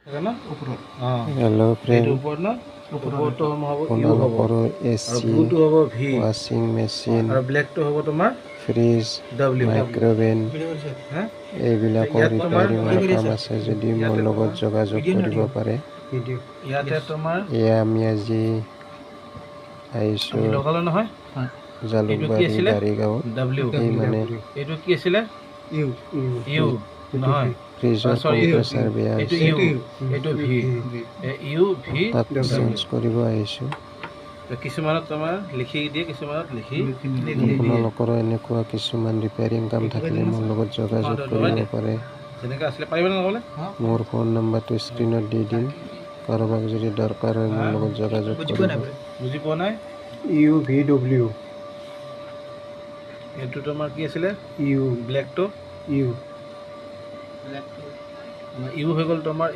hello friend AC washing machine fridge microwave এইবিলাকৰ ৰিপেয়াৰিঙৰ কাম আছে যদি মোৰ লগত যোগাযোগ কৰিব পাৰে এয়া আমি আজি আহিছোঁ জালুকবাৰী গাড়ীগাঁৱত এই মানে ফ্ৰিজৰ কম্প্ৰেছাৰ বেয়া তাক চেঞ্জ কৰিব আহিছোঁ কিছুমানত তোমাৰ লিখি দিয়ে কিছুমানত লিখি আপোনালোকৰো এনেকুৱা কিছুমান ৰিপেয়াৰিং কাম থাকিলে মোৰ লগত যোগাযোগ কৰিব পাৰে যেনেকৈ আছিলে পাৰিব নহ'লে মোৰ ফোন নম্বৰটো স্ক্ৰীনত দি দিম কাৰোবাক যদি দৰকাৰ হয় মোৰ লগত যোগাযোগ কৰিব বুজি পোৱা নাই UVW এইটো তোমাৰ কি আছিলে ইউ ব্লেকটো ইউ ইউ হৈ গ'ল তোমাৰ